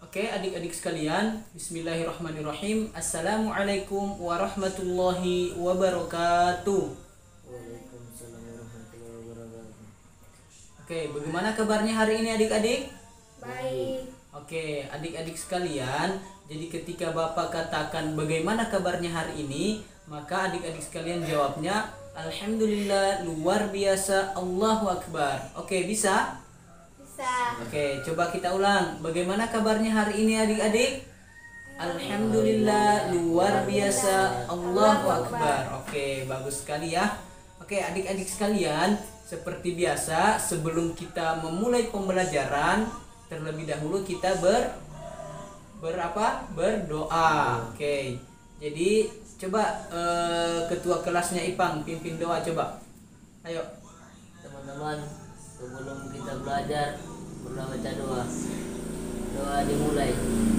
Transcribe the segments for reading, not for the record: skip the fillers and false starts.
Oke, adik-adik sekalian, bismillahirrahmanirrahim. Assalamualaikum warahmatullahi wabarakatuh. Waalaikumsalam warahmatullahi wabarakatuh. Oke, bagaimana kabarnya hari ini adik-adik? Baik. Oke, adik-adik sekalian, jadi ketika Bapak katakan bagaimana kabarnya hari ini, maka adik-adik sekalian jawabnya Alhamdulillah, luar biasa, Allahu Akbar. Oke, bisa? Bisa. Oke, coba kita ulang. Bagaimana kabarnya hari ini adik-adik? Alhamdulillah, luar biasa, Allahu Akbar. Oke, bagus sekali ya. Oke, adik-adik sekalian, seperti biasa sebelum kita memulai pembelajaran, terlebih dahulu kita berdoa. Oke. Jadi coba ketua kelasnya Ipang pimpin doa coba. Ayo. Teman-teman, sebelum kita belajar, pernah baca doa. Doa dimulai.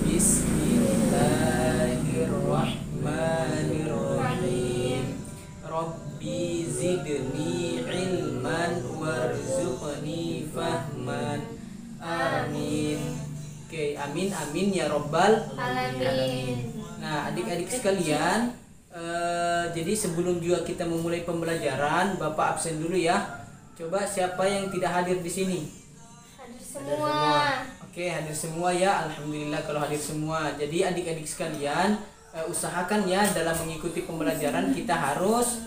Bismillahirrahmanirrahim. Rabbi zidni ilman warzuqni fahman. Amin. Oke, amin amin ya robbal Alamin. Nah, adik-adik sekalian, jadi sebelum juga kita memulai pembelajaran, Bapak absen dulu ya. Coba siapa yang tidak hadir di sini? Hadir semua. Oke, hadir semua ya. Alhamdulillah kalau hadir semua. Jadi adik-adik sekalian, usahakan ya dalam mengikuti pembelajaran kita harus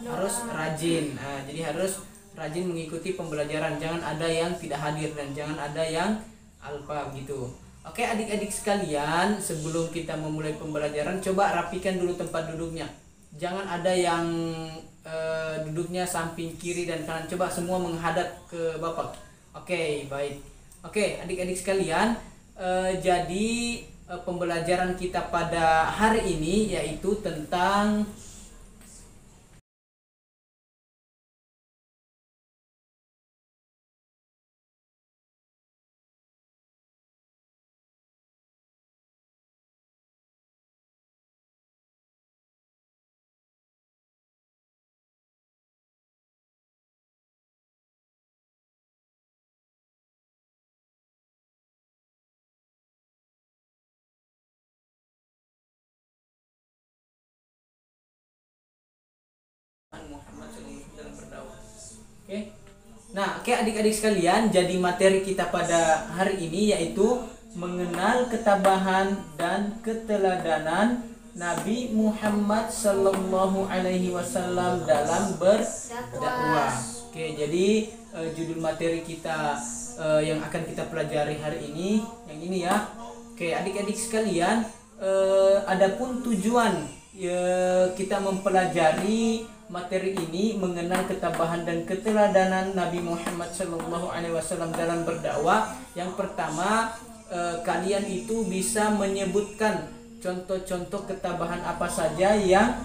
harus rajin. Nah, jadi harus rajin mengikuti pembelajaran. Jangan ada yang tidak hadir dan jangan ada yang alpa gitu. Oke, adik-adik sekalian, sebelum kita memulai pembelajaran, coba rapikan dulu tempat duduknya. Jangan ada yang duduknya samping kiri dan kanan. Coba semua menghadap ke Bapak. Oke, baik. Oke, adik-adik sekalian, jadi pembelajaran kita pada hari ini yaitu tentang Muhammad SAW dalam berdakwah. Oke. Nah, oke adik-adik sekalian, jadi materi kita pada hari ini yaitu mengenal ketabahan dan keteladanan Nabi Muhammad Sallallahu Alaihi Wasallam dalam berdakwah. Oke, jadi judul materi kita yang akan kita pelajari hari ini yang ini ya. Oke, adik-adik sekalian, adapun tujuan kita mempelajari materi ini mengenal ketabahan dan keteladanan Nabi Muhammad SAW dalam berdakwah. Yang pertama, kalian itu bisa menyebutkan contoh-contoh ketabahan apa saja yang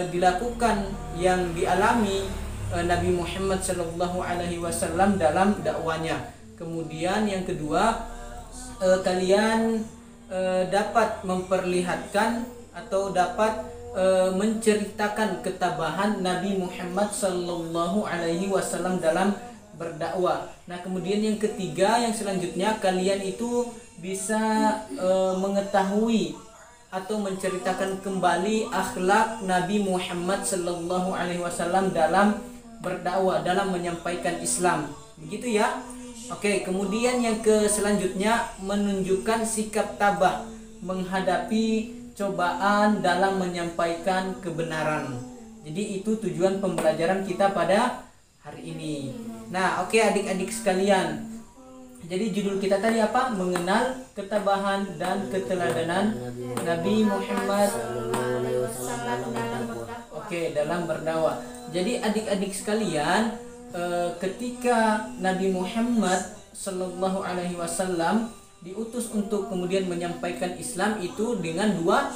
dilakukan, yang dialami Nabi Muhammad SAW dalam dakwanya. Kemudian yang kedua, kalian dapat memperlihatkan atau dapat menceritakan ketabahan Nabi Muhammad Sallallahu Alaihi Wasallam dalam berdakwah. Nah, kemudian yang ketiga, yang selanjutnya kalian itu bisa mengetahui atau menceritakan kembali akhlak Nabi Muhammad Sallallahu Alaihi Wasallam dalam berdakwah, dalam menyampaikan Islam. Begitu ya. Oke, kemudian yang selanjutnya menunjukkan sikap tabah menghadapi cobaan dalam menyampaikan kebenaran. Jadi itu tujuan pembelajaran kita pada hari ini. Nah, oke adik-adik sekalian. Jadi judul kita tadi apa? Mengenal ketabahan dan keteladanan Nabi Muhammad dalam berdakwah. Jadi adik-adik sekalian, ketika Nabi Muhammad Sallallahu Alaihi Wasallam diutus untuk kemudian menyampaikan Islam itu dengan dua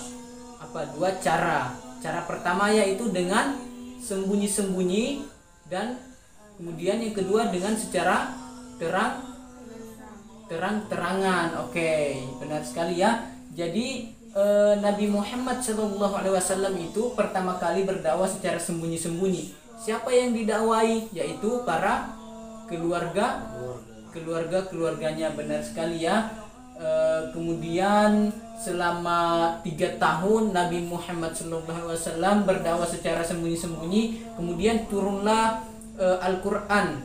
cara. Cara pertama yaitu dengan sembunyi-sembunyi dan kemudian yang kedua dengan secara terang-terangan. Oke, benar sekali ya. Jadi Nabi Muhammad SAW itu pertama kali berdakwah secara sembunyi-sembunyi. Siapa yang didakwai? Yaitu para keluarga keluarganya, benar sekali ya. Kemudian selama 3 tahun Nabi Muhammad SAW berdakwah secara sembunyi-sembunyi. Kemudian turunlah Al-Quran,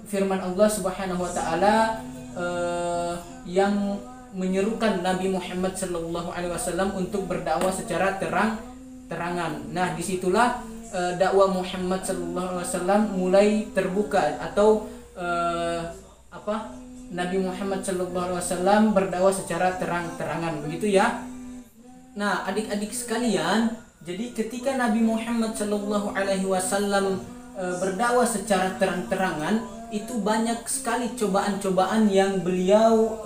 firman Allah Subhanahu Wa Taala yang menyerukan Nabi Muhammad SAW untuk berdakwah secara terang-terangan. Nah, disitulah dakwah Muhammad SAW mulai terbuka, atau Nabi Muhammad SAW berdakwah secara terang-terangan, begitu ya. Nah, adik-adik sekalian, jadi ketika Nabi Muhammad SAW berdakwah secara terang-terangan, itu banyak sekali cobaan-cobaan yang beliau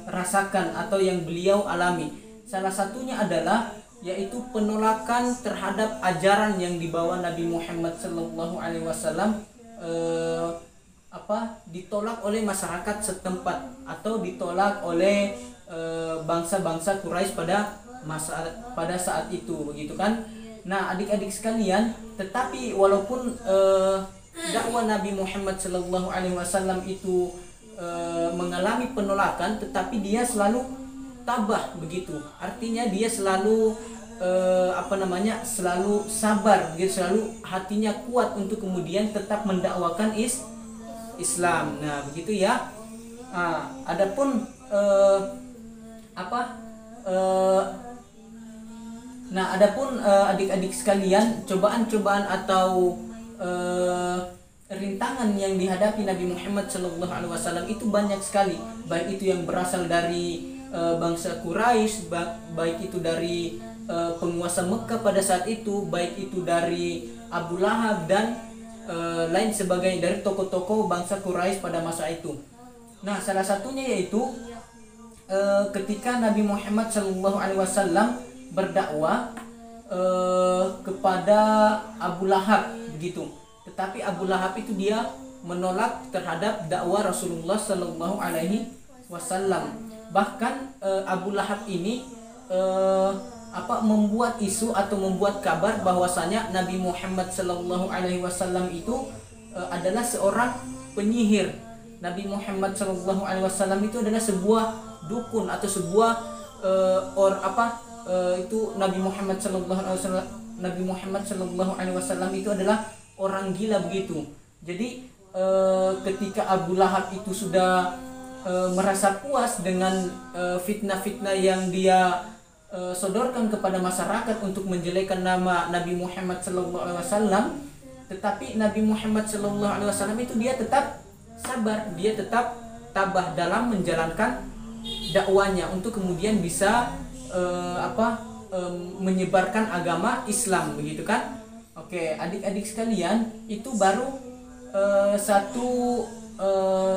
rasakan atau yang beliau alami. Salah satunya adalah yaitu penolakan terhadap ajaran yang dibawa Nabi Muhammad SAW, ditolak oleh masyarakat setempat atau ditolak oleh bangsa-bangsa Quraisy pada saat itu, begitu kan. Nah, adik-adik sekalian, tetapi walaupun dakwah Nabi Muhammad SAW itu mengalami penolakan, tetapi dia selalu tabah, begitu. Artinya dia selalu selalu sabar, begitu, selalu hatinya kuat untuk kemudian tetap mendakwakan Islam. Nah, begitu ya. Adapun adik-adik sekalian, cobaan-cobaan atau rintangan yang dihadapi Nabi Muhammad SAW itu banyak sekali, baik itu yang berasal dari bangsa Quraisy, baik itu dari penguasa Mekah pada saat itu, baik itu dari Abu Lahab dan lain sebagainya, dari tokoh-tokoh bangsa Quraisy pada masa itu. Nah, salah satunya yaitu ketika Nabi Muhammad SAW berdakwah kepada Abu Lahab, begitu. Tetapi Abu Lahab itu dia menolak terhadap dakwah Rasulullah SAW. Bahkan Abu Lahab ini membuat isu atau membuat kabar bahwasanya Nabi Muhammad SAW itu adalah seorang penyihir. Nabi Muhammad SAW itu adalah sebuah dukun atau sebuah Nabi Muhammad SAW itu adalah orang gila, begitu. Jadi ketika Abu Lahab itu sudah merasa puas dengan fitnah-fitnah yang dia sodorkan kepada masyarakat untuk menjelekkan nama Nabi Muhammad SAW, tetapi Nabi Muhammad SAW itu dia tetap sabar, dia tetap tabah dalam menjalankan dakwanya untuk kemudian bisa menyebarkan agama Islam, begitu kan. Oke, adik-adik sekalian, itu baru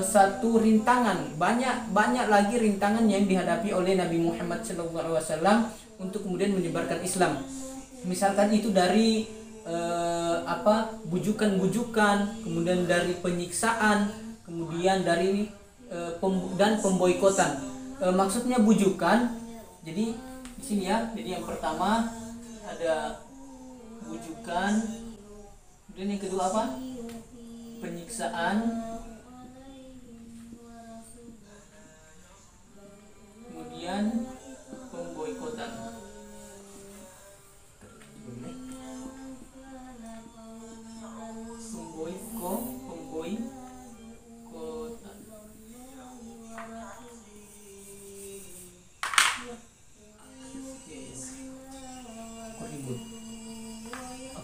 satu rintangan. Banyak lagi rintangan yang dihadapi oleh Nabi Muhammad SAW untuk kemudian menyebarkan Islam. Misalkan itu dari bujukan-bujukan, kemudian dari penyiksaan, kemudian dari dan pemboikotan. Maksudnya bujukan, jadi di sini ya. Jadi yang pertama ada bujukan, kemudian yang kedua apa? Penyiksaan, kemudian pemboikotan.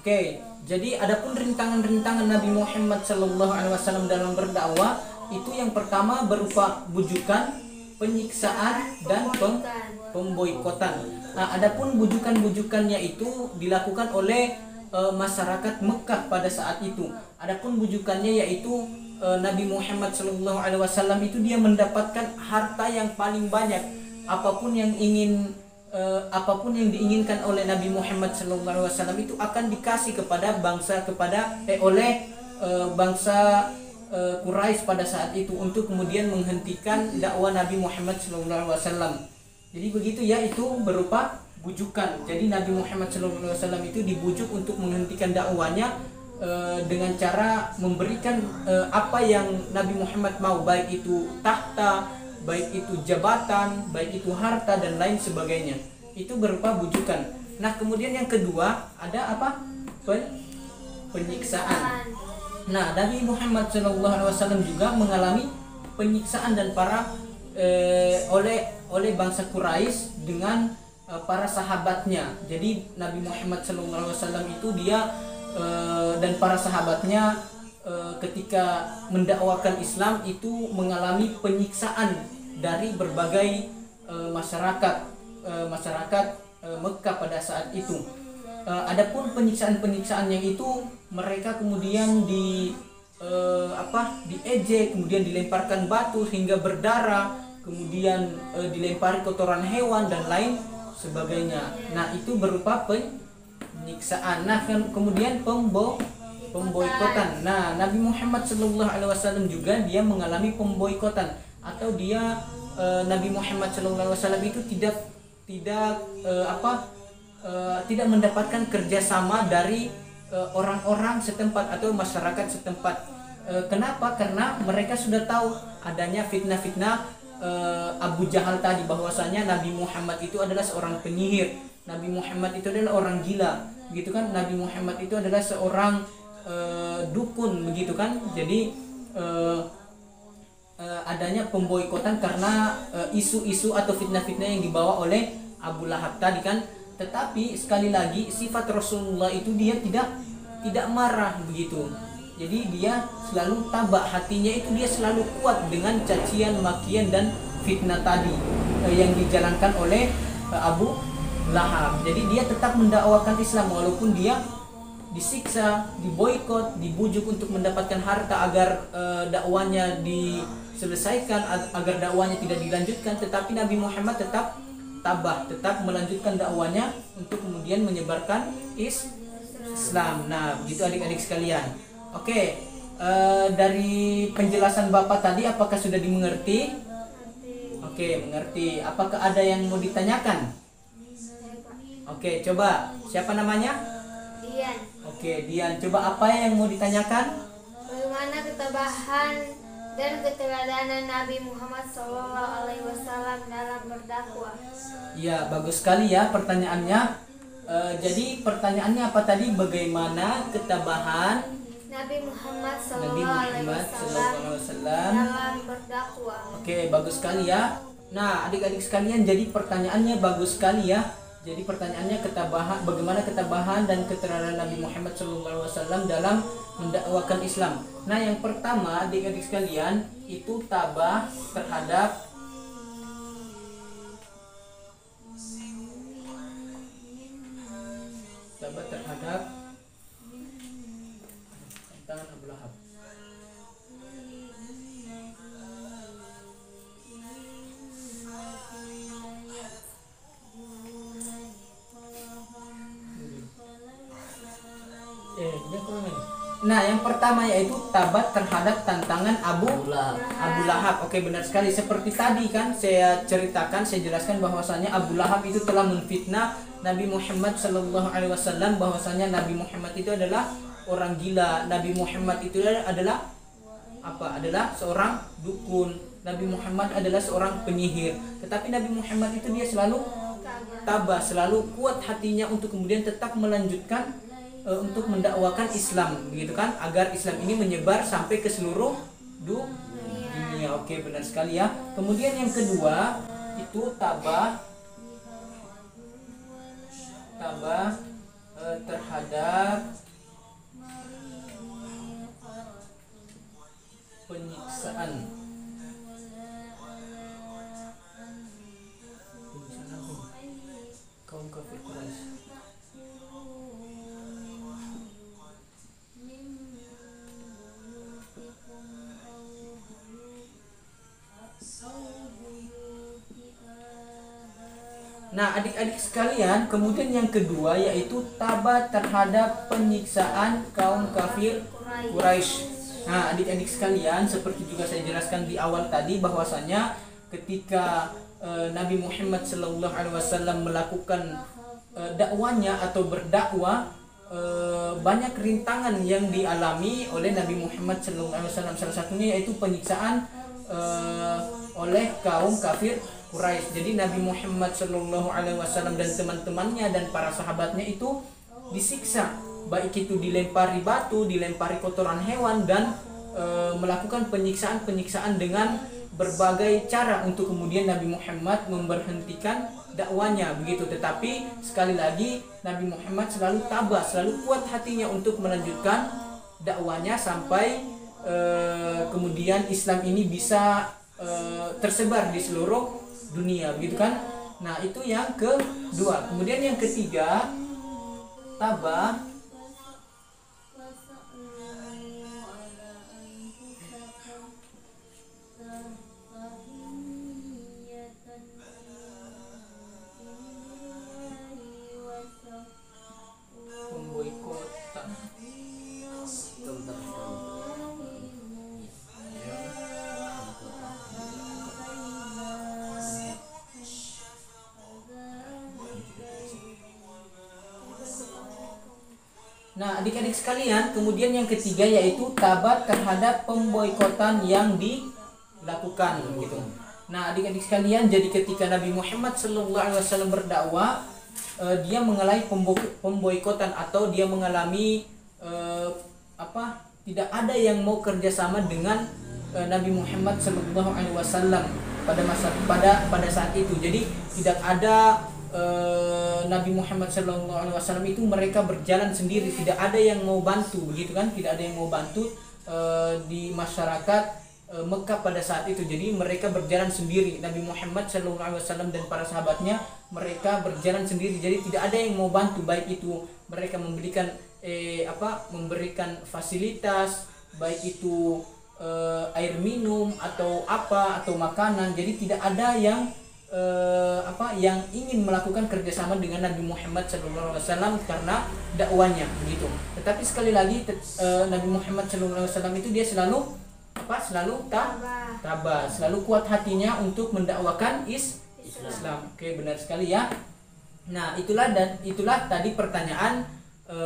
Oke, jadi adapun rintangan-rintangan Nabi Muhammad SAW dalam berdakwah itu yang pertama berupa bujukan, penyiksaan, dan pemboikotan. Nah, adapun bujukan-bujukannya itu dilakukan oleh masyarakat Mekah pada saat itu. Adapun bujukannya yaitu Nabi Muhammad SAW itu dia mendapatkan harta yang paling banyak. Apapun yang diinginkan oleh Nabi Muhammad SAW itu akan dikasih kepada bangsa Quraisy pada saat itu untuk kemudian menghentikan dakwah Nabi Muhammad SAW. Jadi begitu ya, itu berupa bujukan. Jadi Nabi Muhammad SAW itu dibujuk untuk menghentikan dakwanya dengan cara memberikan apa yang Nabi Muhammad mau, baik itu tahta, baik itu jabatan, baik itu harta dan lain sebagainya. Itu berupa bujukan. Nah, kemudian yang kedua ada apa? Penyiksaan. Nah, Nabi Muhammad SAW juga mengalami penyiksaan dan oleh bangsa Quraisy dengan para sahabatnya. Jadi Nabi Muhammad SAW itu dia dan para sahabatnya ketika mendakwakan Islam itu mengalami penyiksaan dari berbagai masyarakat Mekah pada saat itu. Adapun penyiksaan-penyiksaan yang itu mereka kemudian diejek, kemudian dilemparkan batu hingga berdarah, kemudian dilempari kotoran hewan dan lain sebagainya. Nah, itu berupa penyiksaan. Nah, kemudian pemboikotan. Nah, Nabi Muhammad SAW juga dia mengalami pemboikotan, atau dia Nabi Muhammad SAW itu tidak mendapatkan kerjasama dari orang-orang setempat atau masyarakat setempat. Kenapa? Karena mereka sudah tahu adanya fitnah-fitnah Abu Jahal tadi, bahwasanya Nabi Muhammad itu adalah seorang penyihir, Nabi Muhammad itu adalah orang gila, begitu kan? Nabi Muhammad itu adalah seorang dukun, begitu kan? Jadi adanya pemboikotan karena isu-isu atau fitnah-fitnah yang dibawa oleh Abu Lahab tadi kan. Tetapi sekali lagi sifat Rasulullah itu dia tidak marah begitu. Jadi dia selalu tabah, hatinya itu dia selalu kuat dengan cacian, makian dan fitnah tadi yang dijalankan oleh Abu Lahab. Jadi dia tetap mendakwakan Islam walaupun dia disiksa, diboikot, dibujuk untuk mendapatkan harta agar dakwanya diselesaikan, agar dakwanya tidak dilanjutkan. Tetapi Nabi Muhammad tetap tabah, tetap melanjutkan dakwanya untuk kemudian menyebarkan Islam. Nah, begitu adik-adik sekalian. Oke, dari penjelasan Bapak tadi apakah sudah dimengerti? Oke, mengerti. Apakah ada yang mau ditanyakan? Oke, coba. Siapa namanya? Dian. Oke, Dian. Coba apa yang mau ditanyakan? Bagaimana ketabahan dan keteladanan Nabi Muhammad SAW dalam berdakwah? Ya, bagus sekali ya pertanyaannya. Jadi pertanyaannya apa tadi? Bagaimana ketabahan Nabi Muhammad Nabi Muhammad SAW dalam berdakwah? Oke, bagus sekali ya. Nah, adik-adik sekalian, jadi pertanyaannya bagus sekali ya. Jadi pertanyaannya bagaimana ketabahan dan keteladanan Nabi Muhammad SAW dalam mendakwakan Islam. Nah, yang pertama adik-adik sekalian itu tabah terhadap tantangan Abu Lahab. Nah, yang pertama yaitu tabat terhadap tantangan Abu Lahab. Oke, benar sekali. Seperti tadi kan saya jelaskan bahwasanya Abu Lahab itu telah menfitnah Nabi Muhammad SAW, bahwasanya Nabi Muhammad itu adalah orang gila. Nabi Muhammad itu adalah apa? Adalah seorang dukun. Nabi Muhammad adalah seorang penyihir. Tetapi Nabi Muhammad itu dia selalu tabah, selalu kuat hatinya untuk kemudian tetap melanjutkan untuk mendakwakan Islam, begitu kan, agar Islam ini menyebar sampai ke seluruh dunia. Oke, benar sekali ya. Kemudian yang kedua itu tabah terhadap penyiksaan. Kaum kafir Quraisy. Nah, adik-adik sekalian, kemudian yang kedua yaitu tabah terhadap penyiksaan kaum kafir Quraisy. Nah, adik-adik sekalian, seperti juga saya jelaskan di awal tadi bahwasanya ketika Nabi Muhammad SAW melakukan dakwanya atau berdakwah banyak rintangan yang dialami oleh Nabi Muhammad SAW. Salah satunya yaitu penyiksaan oleh kaum kafir Quraisy. Jadi Nabi Muhammad SAW dan teman-temannya dan para sahabatnya itu disiksa, baik itu dilempari batu, dilempari kotoran hewan, dan melakukan penyiksaan dengan berbagai cara untuk kemudian Nabi Muhammad memberhentikan dakwanya begitu. Tetapi sekali lagi Nabi Muhammad selalu tabah, selalu kuat hatinya untuk melanjutkan dakwanya sampai kemudian Islam ini bisa tersebar di seluruh dunia begitu kan. Nah, itu yang kedua. Kemudian yang ketiga, tabah memboikotan. Nah, adik-adik sekalian, kemudian yang ketiga yaitu tabat terhadap pemboikotan yang dilakukan gitu. Nah, adik-adik sekalian, jadi ketika Nabi Muhammad SAW berdakwah, dia mengalami pemboikotan atau dia mengalami tidak ada yang mau kerjasama dengan Nabi Muhammad SAW pada saat itu. Jadi tidak ada Nabi Muhammad SAW itu mereka berjalan sendiri, tidak ada yang mau bantu begitu kan, tidak ada yang mau bantu di masyarakat Mekah pada saat itu. Jadi mereka berjalan sendiri, Nabi Muhammad SAW dan para sahabatnya mereka berjalan sendiri. Jadi tidak ada yang mau bantu, baik itu mereka memberikan memberikan fasilitas, baik itu air minum atau makanan. Jadi tidak ada yang yang ingin melakukan kerjasama dengan Nabi Muhammad SAW karena dakwanya begitu. Tetapi sekali lagi Nabi Muhammad SAW itu dia selalu tabah, selalu kuat hatinya untuk mendakwakan Islam. Oke, benar sekali ya. Nah, itulah tadi pertanyaan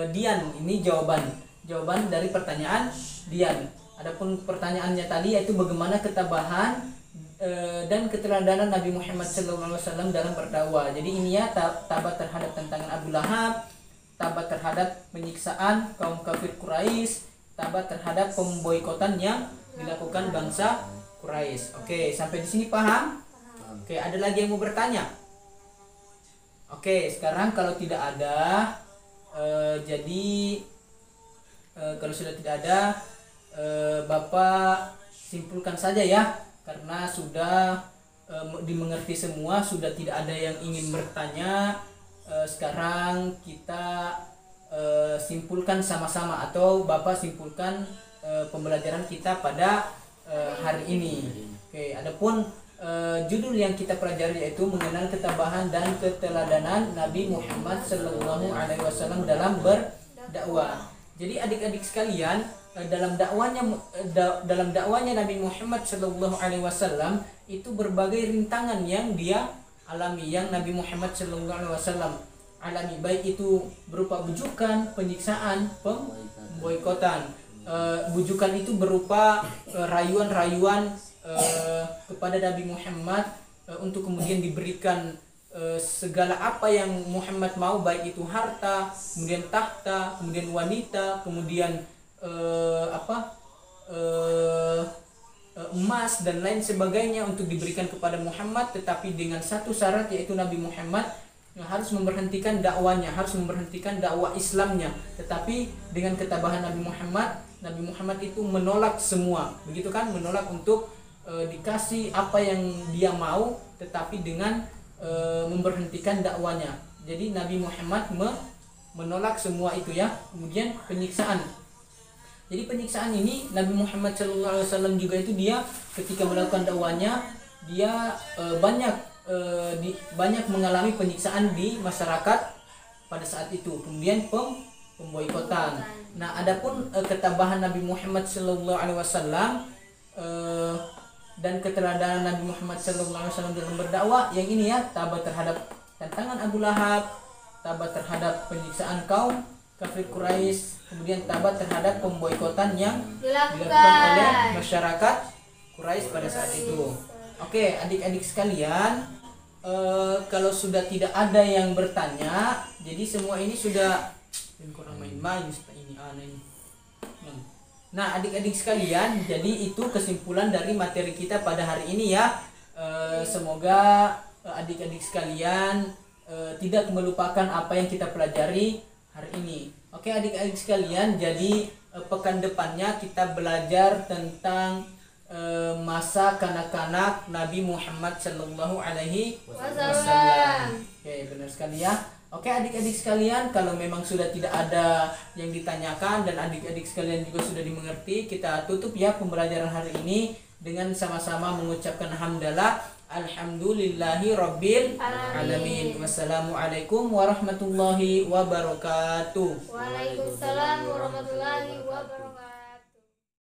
Dian. Ini jawaban dari pertanyaan Dian. Adapun pertanyaannya tadi yaitu bagaimana ketabahan dan keteladanan Nabi Muhammad SAW dalam berdakwah. Jadi ini ya, tabah terhadap tantangan Abu Lahab, tabah terhadap penyiksaan kaum kafir Quraisy, tabah terhadap pemboikotan yang dilakukan bangsa Quraisy. Oke, sampai di sini paham? Oke, ada lagi yang mau bertanya? Oke, sekarang kalau tidak ada, kalau sudah tidak ada, Bapak simpulkan saja ya, karena sudah dimengerti semua, sudah tidak ada yang ingin bertanya. Sekarang kita simpulkan sama-sama, atau Bapak simpulkan pembelajaran kita pada hari ini. Oke, adapun judul yang kita pelajari yaitu mengenal ketabahan dan keteladanan Nabi Muhammad SAW dalam berdakwah. Jadi adik-adik sekalian, dalam dakwanya Nabi Muhammad SAW itu berbagai rintangan yang dia alami, yang Nabi Muhammad SAW alami, baik itu berupa bujukan, penyiksaan, pemboikotan. Bujukan itu berupa rayuan-rayuan kepada Nabi Muhammad untuk kemudian diberikan segala apa yang Muhammad mau, baik itu harta, kemudian tahta, kemudian wanita, kemudian emas dan lain sebagainya untuk diberikan kepada Muhammad, tetapi dengan satu syarat, yaitu Nabi Muhammad harus memberhentikan dakwanya, harus memberhentikan dakwah Islamnya. Tetapi dengan ketabahan Nabi Muhammad itu menolak semua, begitu kan, menolak untuk dikasih apa yang dia mau, tetapi dengan memberhentikan dakwanya. Jadi Nabi Muhammad menolak semua itu ya. Kemudian penyiksaan. Jadi penyiksaan ini Nabi Muhammad SAW juga itu dia ketika melakukan dakwanya, dia banyak mengalami penyiksaan di masyarakat pada saat itu. Kemudian pemboikotan. Nah, adapun ketabahan Nabi Muhammad SAW dan keteladanan Nabi Muhammad SAW dalam berdakwah, yang ini ya, tabah terhadap tantangan Abu Lahab, tabah terhadap penyiksaan kaum kafir Quraisy kemudian tabat terhadap pemboikotan yang dilakukan oleh dilakukan. masyarakat Quraisy pada saat itu. Oke, adik-adik sekalian, kalau sudah tidak ada yang bertanya, jadi semua ini sudah kurang main-main ini aneh. Nah, adik-adik sekalian, jadi itu kesimpulan dari materi kita pada hari ini ya. Semoga adik-adik sekalian tidak melupakan apa yang kita pelajari hari ini. Oke, adik-adik sekalian, jadi pekan depannya kita belajar tentang masa kanak-kanak Nabi Muhammad Sallallahu Alaihi Wasallam. Oke, benar sekali ya. Oke, adik-adik sekalian, kalau memang sudah tidak ada yang ditanyakan dan adik-adik sekalian juga sudah dimengerti, kita tutup ya pembelajaran hari ini dengan sama-sama mengucapkan hamdalah alhamdulillahi rabbil alamin. Wassalamualaikum warahmatullahi wabarakatuh. Waalaikumsalam warahmatullahi wabarakatuh.